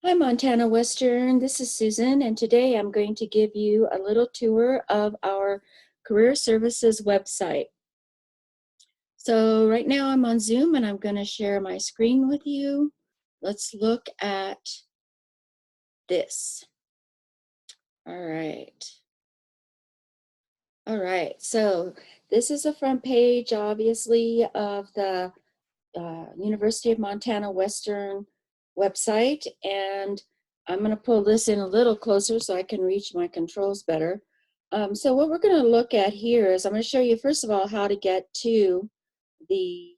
Hi, Montana Western. This is Susan, and today I'm going to give you a little tour of our Career Services website. So right now I'm on Zoom and I'm going to share my screen with you. Let's look at this. All right. All right, so this is a front page, obviously, of the University of Montana Western website, and I'm going to pull this in a little closer so I can reach my controls better. So what we're going to look at here is I'm going to show you, first of all, how to get to the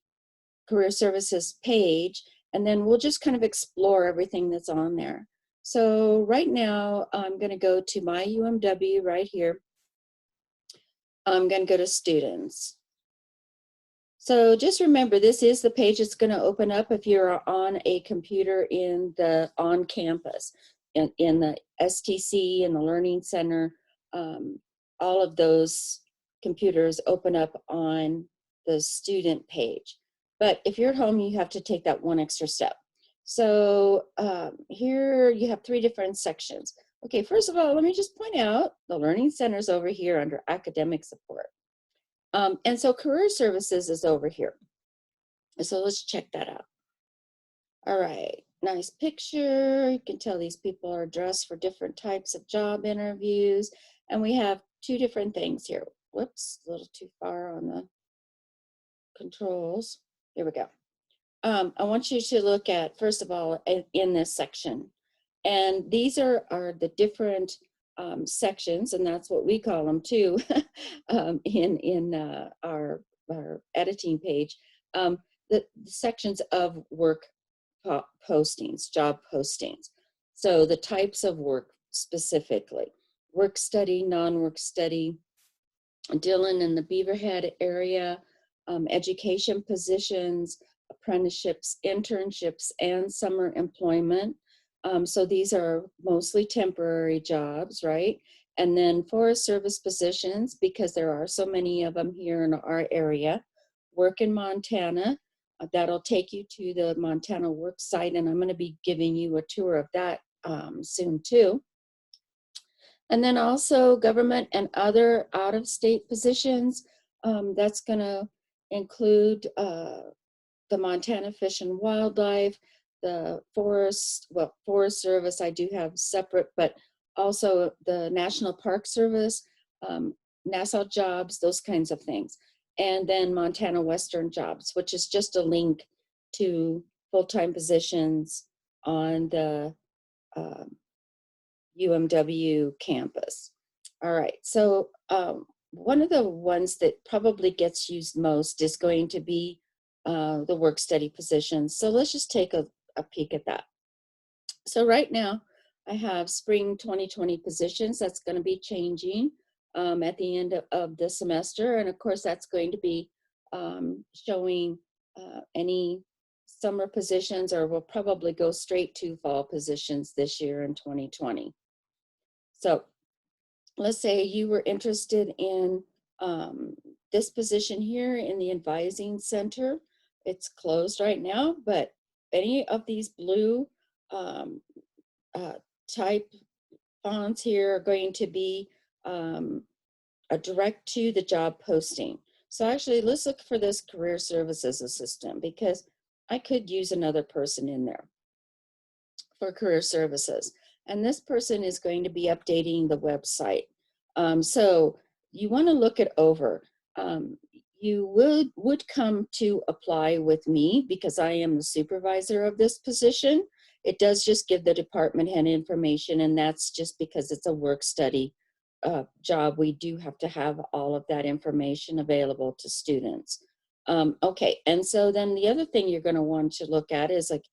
Career Services page, and then we'll just kind of explore everything that's on there. So right now, I'm going to go to my UMW right here. I'm going to go to Students. So just remember, this is the page that's going to open up if you're on a computer on campus, in the STC and the Learning Center. All of those computers open up on the student page. But if you're at home, you have to take that one extra step. So here you have 3 different sections. Okay, first of all, let me just point out the Learning Center is over here under Academic Support. And so Career Services is over here. So let's check that out. All right, nice picture. You can tell these people are dressed for different types of job interviews. And we have 2 different things here. Whoops, a little too far on the controls. Here we go. I want you to look at, first of all, in this section. And these are the different sections, and that's what we call them too, in our editing page. The sections of work postings, job postings. So the types of work specifically: work study, non-work study, Dillon and the Beaverhead area, education positions, apprenticeships, internships, and summer employment. So these are mostly temporary jobs, right? And then Forest Service positions, because there are so many of them here in our area. Work in Montana, that'll take you to the Montana work site, and I'm going to be giving you a tour of that soon too. And then also government and other out-of-state positions. That's going to include the Montana Fish and Wildlife, the Forest Service I do have separate, but also the National Park Service, NASA jobs, those kinds of things. And then Montana Western jobs, which is just a link to full-time positions on the UMW campus. All right, so one of the ones that probably gets used most is going to be the work study positions. So let's just take a peek at that. So right now, I have spring 2020 positions. That's going to be changing at the end of the semester. And of course, that's going to be showing any summer positions, or will probably go straight to fall positions this year in 2020. So let's say you were interested in this position here in the advising center. It's closed right now, but any of these blue type fonts here are going to be a direct to the job posting. So actually, let's look for this career services assistant, because I could use another person in there for career services. And this person is going to be updating the website. So you want to look it over. You would come to apply with me because I am the supervisor of this position. It does just give the department head information, and that's just because it's a work study job. We do have to have all of that information available to students. Okay, and so then the other thing you're going to want to look at is, like,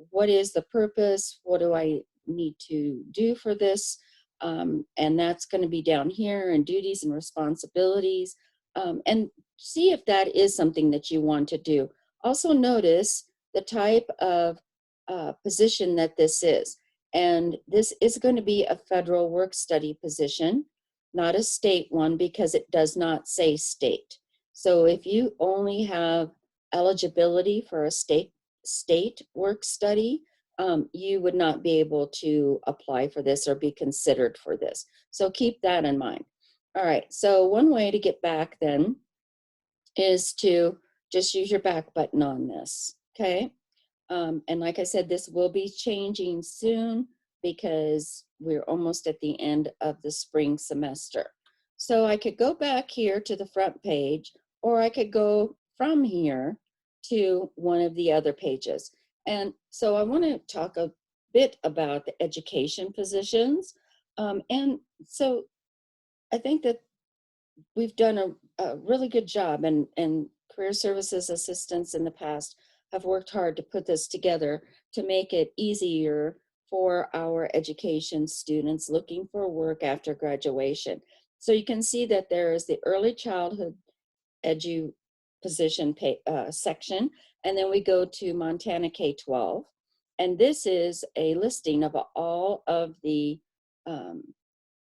what is the purpose? What do I need to do for this? And that's going to be down here, and duties and responsibilities, and see if that is something that you want to do. Also notice the type of position that this is. And this is going to be a federal work study position, not a state one, because it does not say state. So if you only have eligibility for a state work study, you would not be able to apply for this or be considered for this. So keep that in mind. All right, so one way to get back then is to just use your back button on this, okay? And like I said, this will be changing soon because we're almost at the end of the spring semester. So I could go back here to the front page, or I could go from here to one of the other pages. And so I want to talk a bit about the education positions. And so I think that we've done a really good job, and career services assistants in the past have worked hard to put this together to make it easier for our education students looking for work after graduation. So you can see that there is the early childhood edu position section, and then we go to Montana K-12. And this is a listing of all of the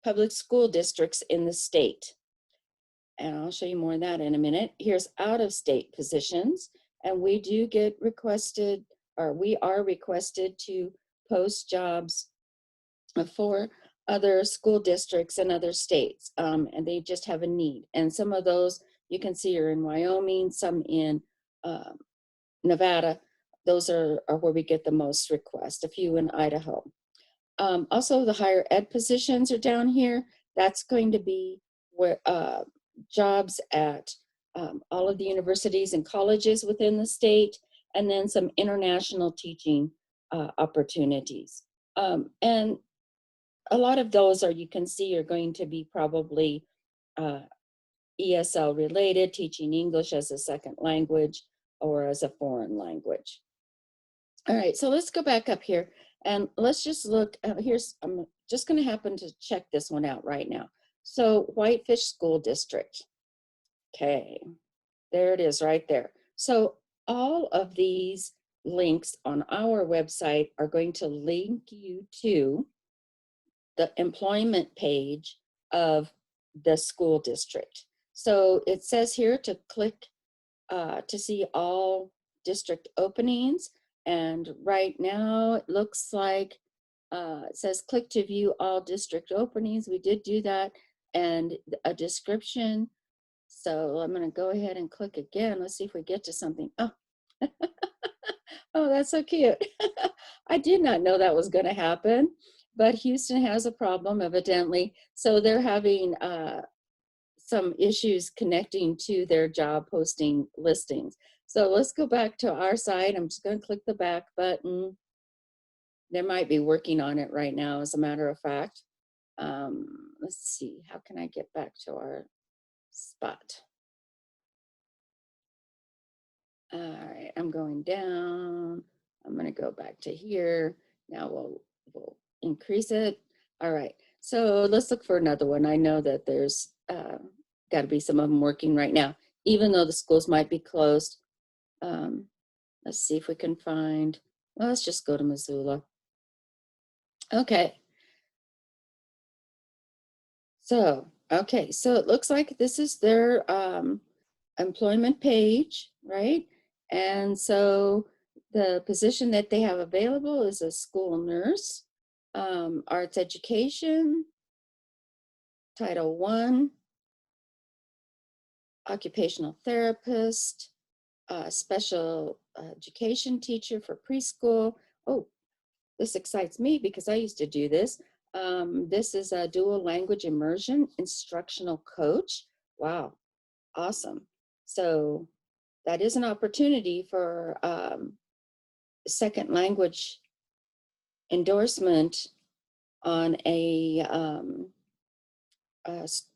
public school districts in the state. And I'll show you more of that in a minute. Here's out-of-state positions, and we do get requested, or we are requested to post jobs for other school districts and other states, and they just have a need. And some of those you can see are in Wyoming, some in Nevada. Those are where we get the most requests, a few in Idaho. Also, the higher ed positions are down here. That's going to be where jobs at all of the universities and colleges within the state, and then some international teaching opportunities. And a lot of those you can see are going to be probably ESL related, teaching English as a second language or as a foreign language. All right, so let's go back up here and let's just look. I'm just going to happen to check this one out right now. So Whitefish School District. Okay, there it is right there. So all of these links on our website are going to link you to the employment page of the school district. So it says here to click to see all district openings. And right now it looks like it says click to view all district openings. We did do that, and a description. So I'm going to go ahead and click again. Let's see if we get to something. Oh, oh, that's so cute. I did not know that was going to happen, but Houston has a problem evidently. So they're having some issues connecting to their job posting listings. So let's go back to our site. I'm just going to click the back button. They might be working on it right now, as a matter of fact. Let's see, how can I get back to our spot? All right, I'm going down. I'm going to go back to here. Now we'll increase it. All right, so let's look for another one. I know that there's got to be some of them working right now, even though the schools might be closed. Let's see if we can find, well, let's just go to Missoula. Okay. So, okay, so it looks like this is their employment page, right? And so the position that they have available is a school nurse, arts education, Title I, occupational therapist, special education teacher for preschool. Oh, this excites me because I used to do this. This is a dual language immersion instructional coach. Wow, awesome. So that is an opportunity for second language endorsement on a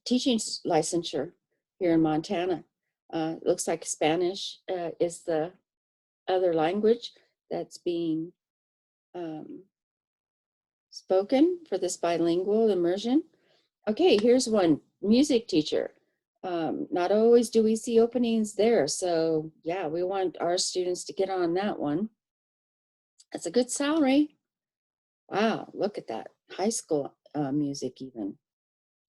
teaching licensure here in Montana. Looks like Spanish is the other language that's being spoken for this bilingual immersion. Okay, here's one, music teacher. Not always do we see openings there. So yeah, we want our students to get on that one. That's a good salary. Wow, look at that. High school music even.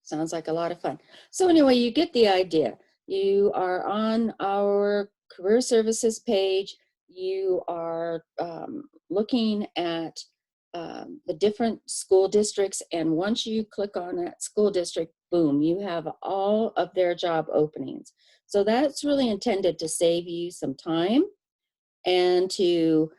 Sounds like a lot of fun. So anyway, you get the idea. You are on our career services page. You are looking at the different school districts, and once you click on that school district, boom, you have all of their job openings. So that's really intended to save you some time and to,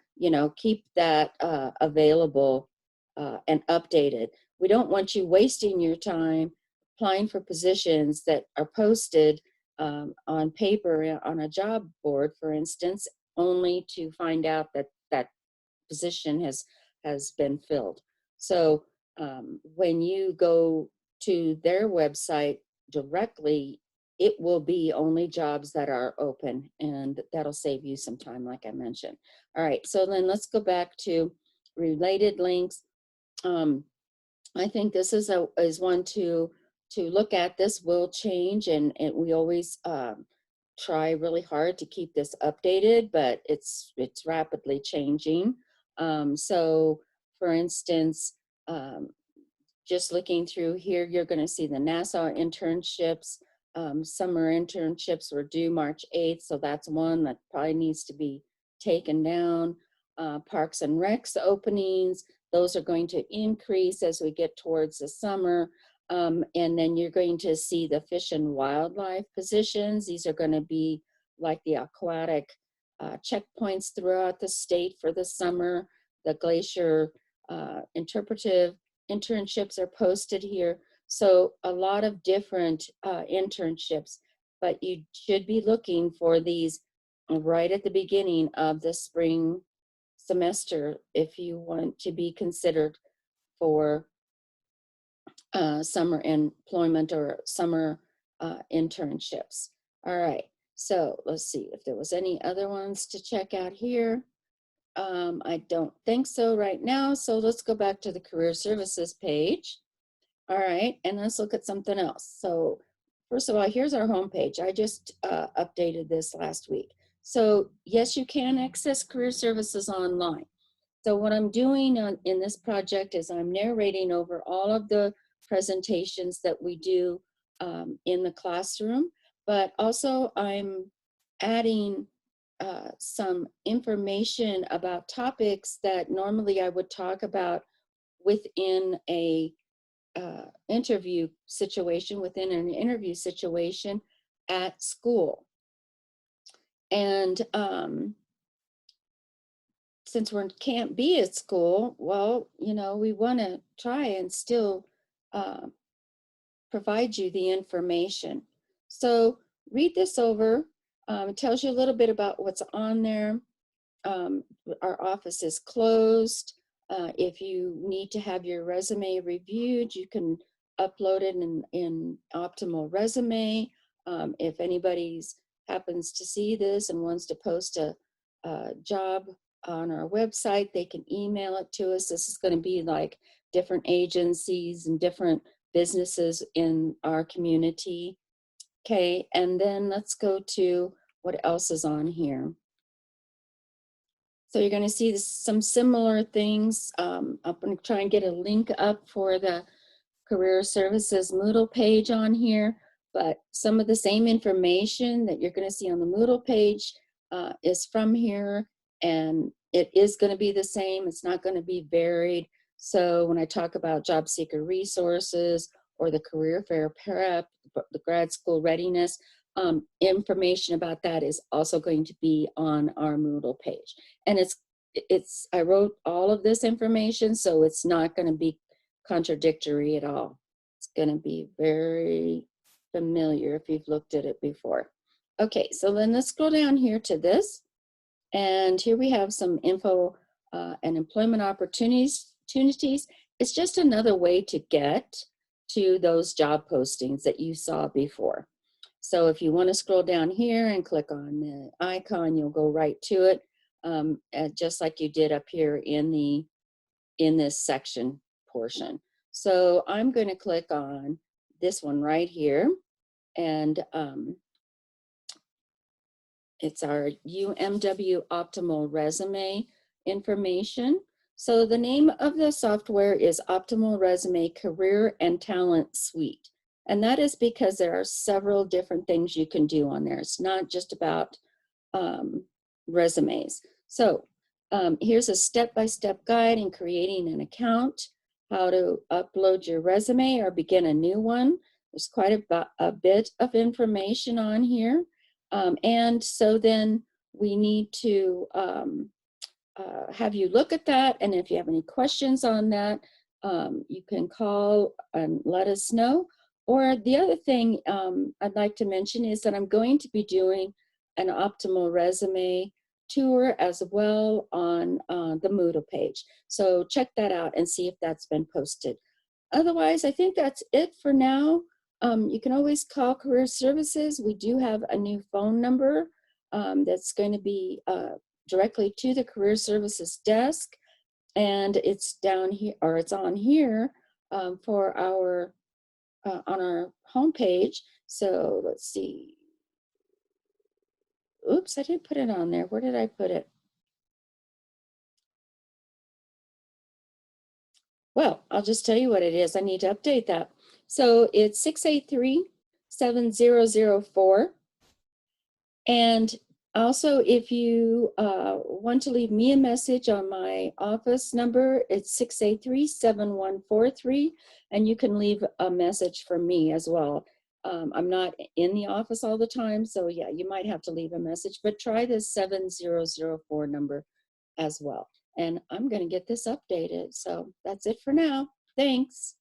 keep that available and updated. We don't want you wasting your time applying for positions that are posted on paper on a job board, for instance, only to find out that that position has been filled. So when you go to their website directly, it will be only jobs that are open, and that'll save you some time, like I mentioned. All right, so then let's go back to related links. I think this is one to look at. This will change, and we always try really hard to keep this updated, but it's rapidly changing. So, for instance, um, just looking through here, you're going to see the NASA internships. Summer internships were due March 8th, so that's one that probably needs to be taken down. Parks and Recs openings, those are going to increase as we get towards the summer. And then you're going to see the fish and wildlife positions. These are going to be like the aquatic checkpoints throughout the state for the summer. The Glacier Interpretive internships are posted here. So a lot of different internships, but you should be looking for these right at the beginning of the spring semester if you want to be considered for summer employment or summer internships. All right, so let's see if there was any other ones to check out here. I don't think so right now, so let's go back to the career services page. All right, and let's look at something else. So first of all, here's our homepage. I just updated this last week. So yes, you can access career services online. So what I'm doing in this project is I'm narrating over all of the presentations that we do in the classroom, but also I'm adding some information about topics that normally I would talk about within a interview situation, within an interview situation at school. And since we can't be at school, well, we want to try and still provide you the information. So read this over. It tells you a little bit about what's on there. Our office is closed. If you need to have your resume reviewed, you can upload it in Optimal Resume. If anybody's happens to see this and wants to post a job on our website, they can email it to us. This is going to be like different agencies and different businesses in our community. Okay, and then let's go to what else is on here. So you're going to see some similar things. I'm going to try and get a link up for the Career Services Moodle page on here, but some of the same information that you're going to see on the Moodle page is from here, and it is going to be the same. It's not going to be varied. So when I talk about job seeker resources or the career fair prep, the grad school readiness, information about that is also going to be on our Moodle page. And I wrote all of this information, so it's not going to be contradictory at all. It's going to be very familiar if you've looked at it before. Okay, so then let's scroll down here to this. And here we have some info and employment opportunities. It's just another way to get to those job postings that you saw before. So if you want to scroll down here and click on the icon, you'll go right to it, just like you did up here in this section portion. So I'm going to click on this one right here, and it's our UMW Optimal Resume information. So the name of the software is Optimal Resume Career and Talent Suite. And that is because there are several different things you can do on there. It's not just about resumes. So Here's a step-by-step guide in creating an account, how to upload your resume or begin a new one. There's quite a bit of information on here. And so then we need to have you look at that. And if you have any questions on that, you can call and let us know. Or the other thing I'd like to mention is that I'm going to be doing an optimal resume tour as well on the Moodle page. So check that out and see if that's been posted. Otherwise, I think that's it for now. You can always call Career Services. We do have a new phone number that's going to be directly to the Career Services desk, and it's down here, or it's on here for our on our homepage. So let's see. Oops, I didn't put it on there. Where did I put it? Well, I'll just tell you what it is. I need to update that. So it's 683-7004. And also, if you want to leave me a message on my office number, it's 683-7143, and you can leave a message for me as well. I'm not in the office all the time, so yeah, you might have to leave a message, but try this 7004 number as well. And I'm going to get this updated. So that's it for now. Thanks.